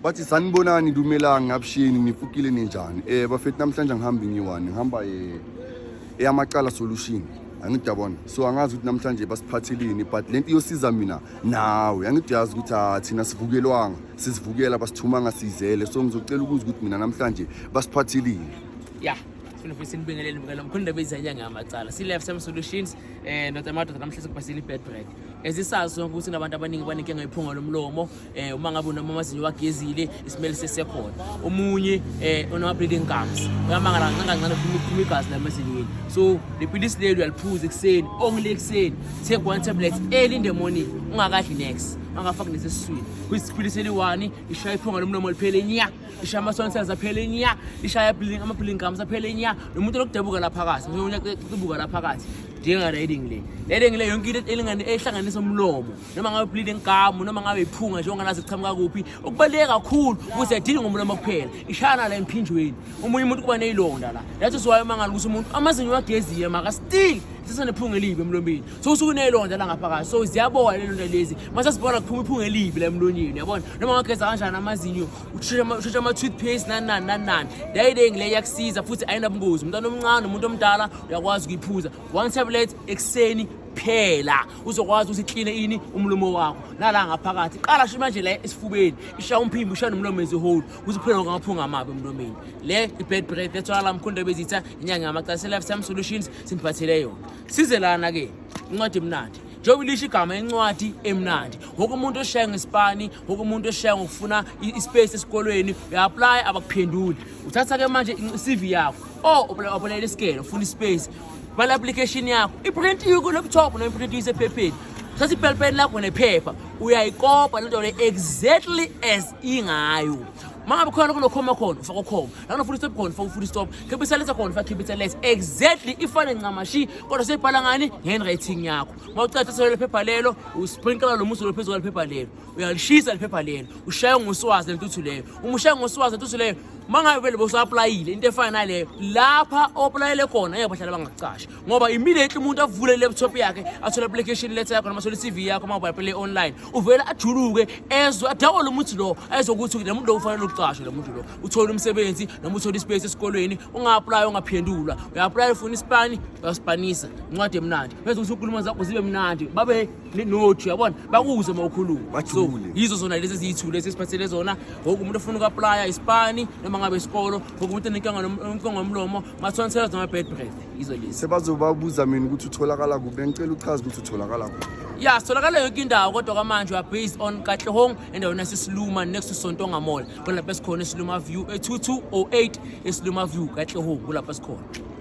Bathi sanibonani Dumelang ngabushini nifukile ninjani bafethu namhlanje ngihamba ngiwani ngihamba eyamaqala solution angidabona so angazi ukuthi namhlanje basiphathelini but lento iyosiza mina nawe angidiyazi ukuthi thina sivukelwanga sizivukela basithuma ngasizele so ngizocela ukuthi mina namhlanje basiphathelini yeah Funa sinibingelele mbukela mkhonda bezanyanga amacala si Life Time Solutions notamato namhlanje kubasile bed break ezisazo ukuthi nabantu abaningi banenkinga iphunga lomlomo uma ngabe unamazinyo wagezile isimele sesekhona omunye unama bleeding gums uyamangala kancane kuphuma igazi lamazinyweni so lepilisi lelo uyaliphuza ekseni only ekseni take one tablet early in the morning ungakadli next angafaki nesesiswini kuyisipilisi eli1 ishaya iphunga lomlomo liphele nya ishaya amasonsels aphele nya ishaya ama bleeding gums aphele nya nomuntu lokudabuka lapha phakathi uyokudabuka lapha phakathi dinga leading le yonke into elingane ehlanganisa umlomo noma ngabe bleeding gum noma ngabe iphunga nje onganazi kuchamuka kuphi okubaleke kakhulu ukuze adili ngomlomo kuphela ishana la emphinjweni umunye umuntu kuba nezilonda la that's why mangala ukuthi umuntu amazinyo wageziye maka still sisanephunga elibi emlomeni so usukunelonda la ngaphakathi so ziyabola lelonda lezi mase sibona kuphuma iphunga elibi la emlonyeni yabona noma ngageza kanjani amazinyo ushesha ama toothpaste nani leading le yakusiza futhi ayinabungozi umuntu omncane umuntu omdala uyakwazi ukuyiphuza one tablet ekseni phela uzokwazi ukuthi clean ini umlomo wakho nala ngaphakathi qala sho manje la esifubeni ishaya umphimbo ushaya nomlomo ezihole ukuthi kuphela ngaphunga amabi emlomeni le ibed breath ethola mkhonda bezitha inyanga yamacala Life Time Solutions simphathele yona sizelana ke incwadi emnandi njengoba lisho igama encwadi emnandi wonke umuntu oshaya ngesipani wonke umuntu oshaya ngokufuna ispace esikolweni uyapply abakuphenduli uthatha ke manje iCV yakho apply scale ufuna ispace bala application yakho iprint ku laptop no iprint isephepheni sathi ipelpen lakho nephepha uyayikopa lento le exactly as ingayo mangabe khona kunokhoma khona ufaka khoma la nofuna stop khona ufaka full stop kebisaletha khona ufaka kebisaletha exactly ifane ncamashi kodwa sebhala ngani handwriting yakho mawucatha sele phepha lelo usprinkle lo muso lophezulu lephepha lelo uyalishisa lephepha lelo ushaya ngoswazi lentuthu leyo umushaya ngoswazi lentuthu leyo mangabe vele bosapplyile into efana naleyo lapha oplayele khona ayabahlala bangakucasha ngoba immediately umuntu avule laptop yakhe athola application letter yakho noma CV yakho mawuba play online uvela ajuluke ezwe adawo lo muntu lo ayizokuthi lo muntu lo ufanele ukucasha lo muntu lo uthola umsebenzi noma uthola ispace esikolweni unga-apply ungaphendula uya-apply ufuna ispani uyaspanisa incwadi emnandi bese ukuthi ukhuluma zakho zibe mnandi babe nothi yabona bakuze mawukhuluma so yizo zona lezi eziyithule esiphathele zona wonke umuntu ofuna uku-apply ispani noma ngabe isikolo ngokumuntu enenkinga ngomlomo ma-tonsils noma bed breath yizo lezi sebazobabuza mina ukuthi utholakala kuphi ngicela uchaze ukuthi utholakala kuphi yeah sitholakala yonke indawo kodwa kamanje we are based on Katlehong endaweni yaseSiluma next to Sontonga Mall kulapha esikhona eSiluma View 2208 eSiluma View Katlehong kulapha esikhona